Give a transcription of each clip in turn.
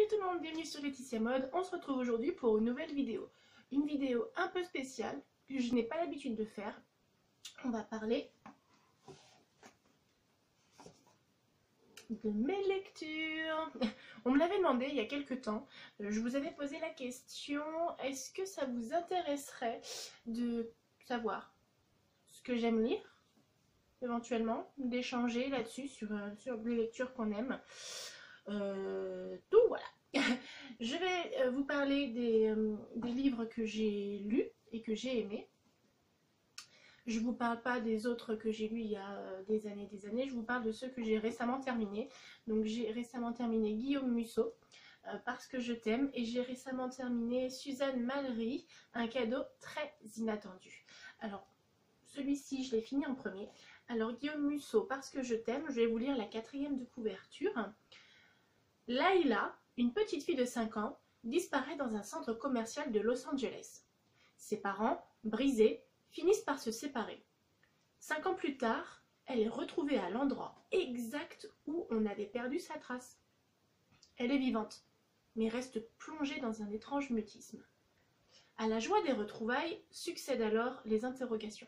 Salut tout le monde, bienvenue sur Laetitia Mode. On se retrouve aujourd'hui pour une nouvelle vidéo. Une vidéo un peu spéciale que je n'ai pas l'habitude de faire. On va parler de mes lectures. On me l'avait demandé il y a quelques temps. Je vous avais posé la question, est-ce que ça vous intéresserait de savoir ce que j'aime lire, éventuellement, d'échanger là-dessus sur les lectures qu'on aime. Donc voilà. Je vais vous parler des livres que j'ai lus et que j'ai aimés. Je ne vous parle pas des autres que j'ai lus il y a des années, je vous parle de ceux que j'ai récemment terminés. Donc j'ai récemment terminé Guillaume Musso, Parce que je t'aime, et j'ai récemment terminé Suzanne Mallery, Un cadeau très inattendu. Alors celui-ci je l'ai fini en premier. Alors Guillaume Musso, Parce que je t'aime, je vais vous lire la 4e de couverture. Layla, une petite fille de 5 ans, disparaît dans un centre commercial de Los Angeles. Ses parents, brisés, finissent par se séparer. 5 ans plus tard, elle est retrouvée à l'endroit exact où on avait perdu sa trace. Elle est vivante, mais reste plongée dans un étrange mutisme. À la joie des retrouvailles succèdent alors les interrogations.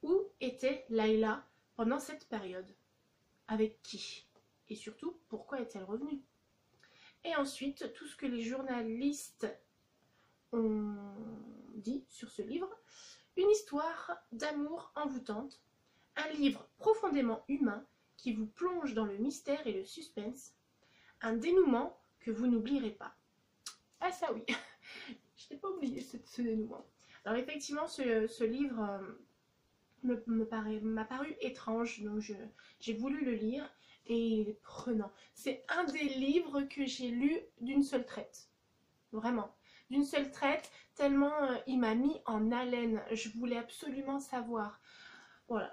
Où était Layla pendant cette période? Avec qui? Et surtout, pourquoi est-elle revenue? Et ensuite, tout ce que les journalistes ont dit sur ce livre. Une histoire d'amour envoûtante, un livre profondément humain qui vous plonge dans le mystère et le suspense, un dénouement que vous n'oublierez pas. Ah ça oui, je n'ai pas oublié ce dénouement. Alors effectivement, ce livre m'a paru étrange, donc j'ai voulu le lire. Et il est prenant. C'est un des livres que j'ai lu d'une seule traite. Vraiment. D'une seule traite, tellement il m'a mis en haleine. Je voulais absolument savoir. Voilà.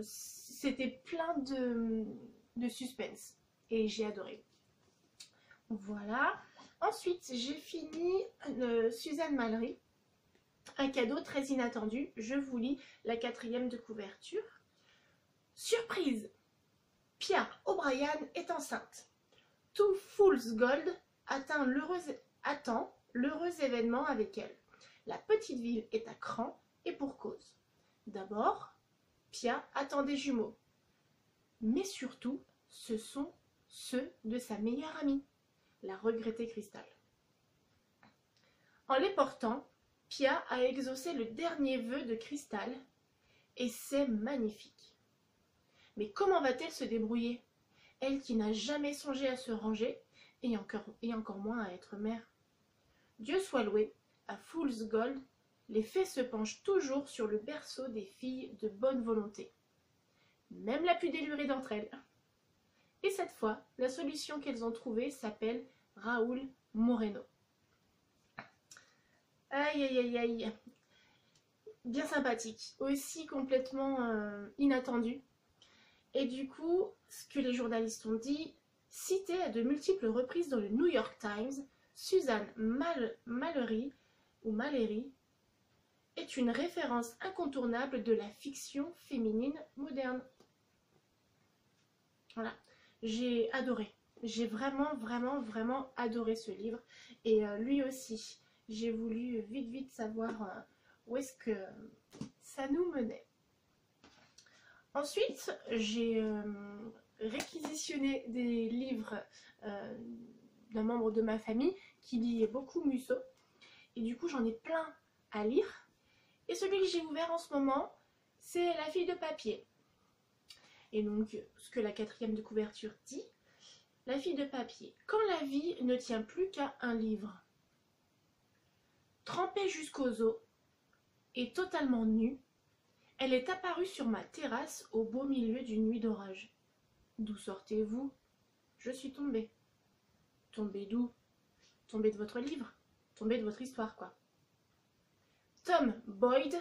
C'était plein de suspense. Et j'ai adoré. Voilà. Ensuite, j'ai fini Suzanne Mallery. Un cadeau très inattendu. Je vous lis la 4e de couverture. Surprise! Pia O'Brien est enceinte. Two Fool's Gold attend l'heureux événement avec elle. La petite ville est à cran et pour cause. D'abord, Pia attend des jumeaux. Mais surtout, ce sont ceux de sa meilleure amie, la regrettée Crystal. En les portant, Pia a exaucé le dernier vœu de Crystal et c'est magnifique. Mais comment va-t-elle se débrouiller? Elle qui n'a jamais songé à se ranger et encore moins à être mère. Dieu soit loué, à Fool's Gold, les fées se penchent toujours sur le berceau des filles de bonne volonté. Même la plus délurée d'entre elles. Et cette fois, la solution qu'elles ont trouvée s'appelle Raúl Moreno. Aïe aïe aïe aïe. Bien sympathique, aussi complètement inattendu. Et du coup, ce que les journalistes ont dit, citée à de multiples reprises dans le New York Times, Suzanne Mallery est une référence incontournable de la fiction féminine moderne. Voilà, j'ai adoré. J'ai vraiment adoré ce livre. Et lui aussi, j'ai voulu vite savoir où est-ce que ça nous menait. Ensuite, j'ai réquisitionné des livres d'un membre de ma famille qui lit beaucoup Musso. Et du coup, j'en ai plein à lire. Et celui que j'ai ouvert en ce moment, c'est La fille de papier. Et donc, ce que la 4e de couverture dit, La fille de papier. Quand la vie ne tient plus qu'à un livre. Trempée jusqu'aux os et totalement nue, elle est apparue sur ma terrasse au beau milieu d'une nuit d'orage. D'où sortez-vous? Je suis tombée. Tombée d'où? Tombée de votre livre. Tombée de votre histoire, quoi. Tom Boyd,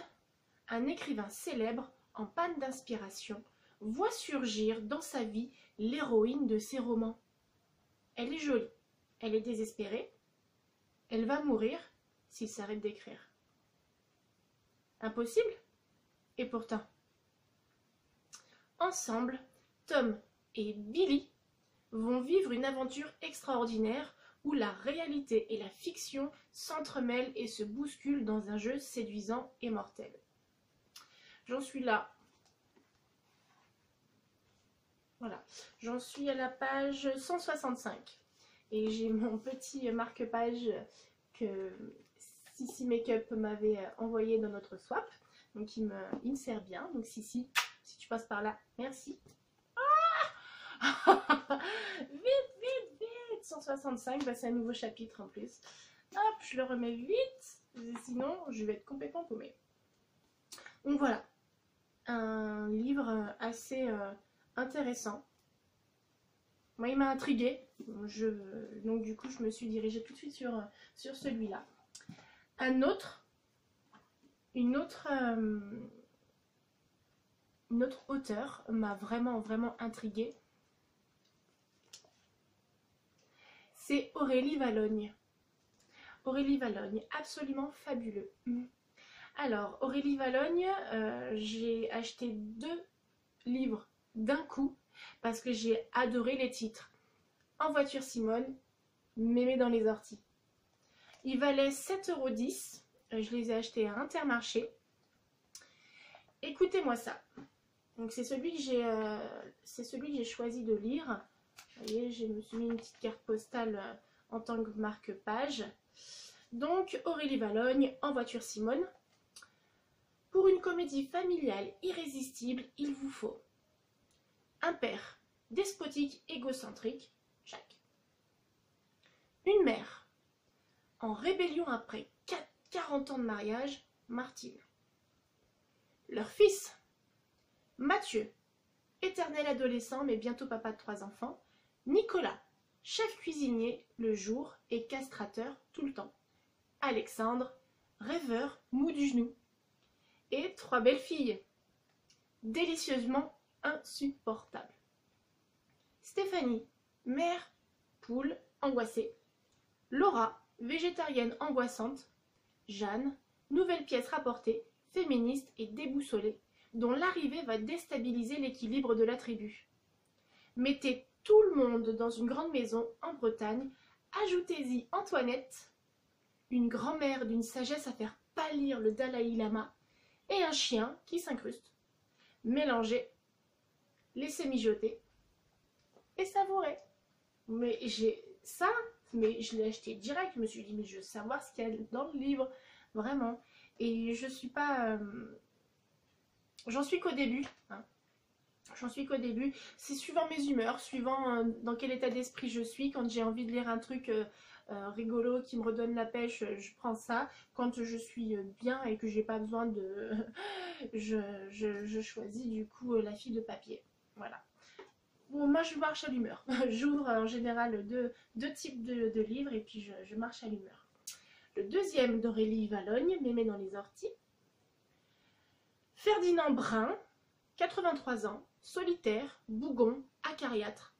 un écrivain célèbre en panne d'inspiration, voit surgir dans sa vie l'héroïne de ses romans. Elle est jolie, elle est désespérée, elle va mourir s'il s'arrête d'écrire. Impossible? Et pourtant, ensemble, Tom et Billy vont vivre une aventure extraordinaire où la réalité et la fiction s'entremêlent et se bousculent dans un jeu séduisant et mortel. J'en suis là. Voilà, j'en suis à la page 165. Et j'ai mon petit marque-page que Sissi Makeup m'avait envoyé dans notre swap. Donc il me sert bien. Donc Sissi, si tu passes par là, merci. Ah vite, vite, vite 165, bah c'est un nouveau chapitre en plus. Hop, je le remets vite, sinon je vais être complètement paumée. Donc voilà, un livre assez intéressant. Moi, il m'a intriguée, donc du coup je me suis dirigée tout de suite sur celui-là. Une autre auteure m'a vraiment intriguée. C'est Aurélie Vallogne. Aurélie Vallogne, absolument fabuleux. Alors, Aurélie Vallogne, j'ai acheté 2 livres d'un coup parce que j'ai adoré les titres. En voiture Simone, Mémé dans les orties. Ils valaient 7,10 €. Je les ai achetés à Intermarché. Écoutez-moi ça. Donc c'est celui que j'ai choisi de lire. Vous voyez, je me suis mis une petite carte postale en tant que marque-page. Donc Aurélie Vallogne, En voiture Simone. Pour une comédie familiale irrésistible, il vous faut un père despotique, égocentrique, Jacques. Une mère en rébellion après 40 ans de mariage, Martine. Leur fils, Mathieu, éternel adolescent mais bientôt papa de 3 enfants, Nicolas, chef cuisinier le jour et castrateur tout le temps, Alexandre, rêveur mou du genou, et 3 belles filles, délicieusement insupportables. Stéphanie, mère poule angoissée, Laura, végétarienne angoissante, Jeanne, nouvelle pièce rapportée, féministe et déboussolée, dont l'arrivée va déstabiliser l'équilibre de la tribu. Mettez tout le monde dans une grande maison en Bretagne, ajoutez-y Antoinette, une grand-mère d'une sagesse à faire pâlir le Dalai Lama, et un chien qui s'incruste. Mélangez, laissez mijoter et savourer. Mais j'ai ça, mais je l'ai acheté direct. Je me suis dit, mais je veux savoir ce qu'il y a dans le livre, vraiment. Et je suis pas. J'en suis qu'au début. Hein. J'en suis qu'au début. C'est suivant mes humeurs, suivant dans quel état d'esprit je suis. Quand j'ai envie de lire un truc rigolo qui me redonne la pêche, je prends ça. Quand je suis bien et que j'ai pas besoin de. je choisis du coup La fille de papier. Voilà. Bon, moi je marche à l'humeur. J'ouvre en général deux types de livres et puis je marche à l'humeur. Le deuxième d'Aurélie Vallogne, Mémé dans les orties. Ferdinand Brun, 83 ans, solitaire, bougon, acariâtre.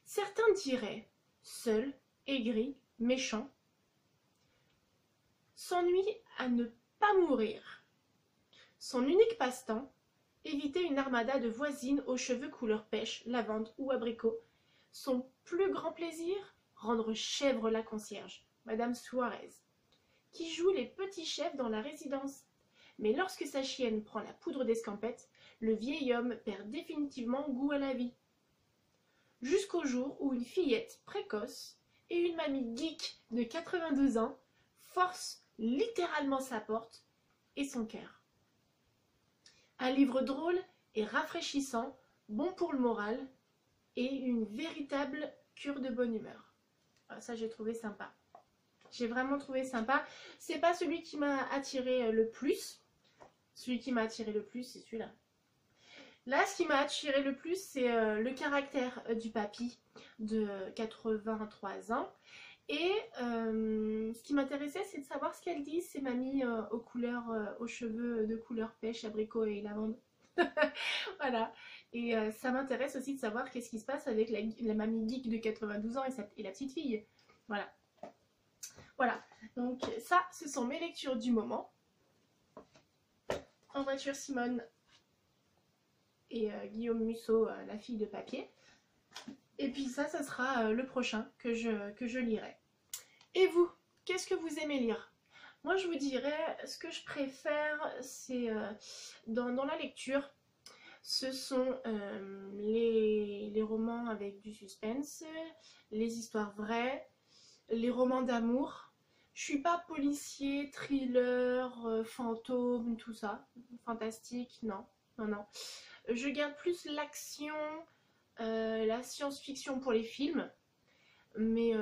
Certains diraient seul, aigri, méchant. S'ennuie à ne pas mourir. Son unique passe-temps, éviter une armada de voisines aux cheveux couleur pêche, lavande ou abricot. Son plus grand plaisir, rendre chèvre la concierge, Madame Suarez, qui joue les petits chefs dans la résidence. Mais lorsque sa chienne prend la poudre d'escampette, le vieil homme perd définitivement goût à la vie. Jusqu'au jour où une fillette précoce et une mamie geek de 82 ans forcent littéralement sa porte et son cœur. Un livre drôle et rafraîchissant, bon pour le moral et une véritable cure de bonne humeur. Alors ça, j'ai trouvé sympa. J'ai vraiment trouvé sympa. C'est pas celui qui m'a attiré le plus. Celui qui m'a attiré le plus, c'est celui-là. Là, ce qui m'a attiré le plus, c'est le caractère du papy de 83 ans. Et ce qui m'intéressait, c'est de savoir ce qu'elle dit, ces mamies aux cheveux de couleur pêche, abricot et lavande. Voilà. Et ça m'intéresse aussi de savoir qu'est-ce qui se passe avec la mamie geek de 92 ans et la petite fille. Voilà. Voilà. Donc ça, ce sont mes lectures du moment. En voiture Simone et Guillaume Musso, La fille de papier. Et puis ça sera le prochain que je lirai. Et vous, qu'est-ce que vous aimez lire? Moi, je vous dirais, ce que je préfère, c'est dans la lecture, ce sont les romans avec du suspense, les histoires vraies, les romans d'amour. Je suis pas policier, thriller, fantôme, tout ça. Fantastique, non, non, non. Je garde plus l'action, la science-fiction pour les films. Mais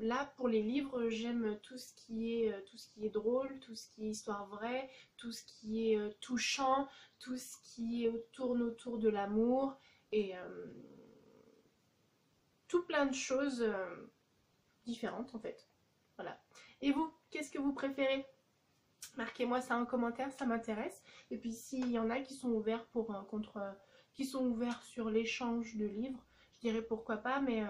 là, pour les livres, j'aime tout ce qui est drôle, tout ce qui est histoire vraie, tout ce qui est touchant, tout ce qui tourne autour de l'amour et tout plein de choses différentes en fait. Voilà. Et vous, qu'est-ce que vous préférez? Marquez-moi ça en commentaire, ça m'intéresse. Et puis s'il y en a qui sont ouverts qui sont ouverts sur l'échange de livres, je dirais pourquoi pas. Mais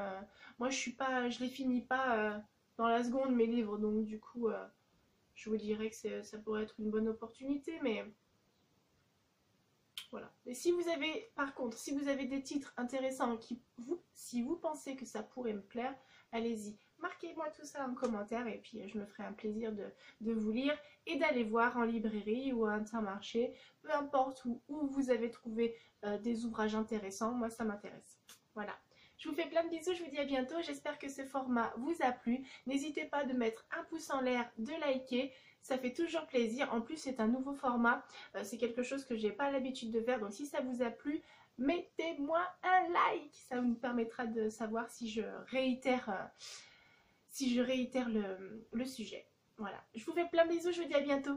moi je les finis pas dans la seconde mes livres, donc du coup je vous dirais que ça pourrait être une bonne opportunité. Mais voilà. Et si vous avez, par contre, si vous avez des titres intéressants si vous pensez que ça pourrait me plaire, allez-y. Marquez-moi tout ça en commentaire et puis je me ferai un plaisir de vous lire et d'aller voir en librairie ou à Intermarché, peu importe où vous avez trouvé des ouvrages intéressants, moi ça m'intéresse. Voilà. Je vous fais plein de bisous, je vous dis à bientôt, j'espère que ce format vous a plu. N'hésitez pas de mettre un pouce en l'air, de liker, ça fait toujours plaisir. En plus c'est un nouveau format, c'est quelque chose que j'ai pas l'habitude de faire, donc si ça vous a plu, mettez-moi un like, ça me permettra de savoir si je réitère le sujet. Voilà, je vous fais plein de bisous, je vous dis à bientôt.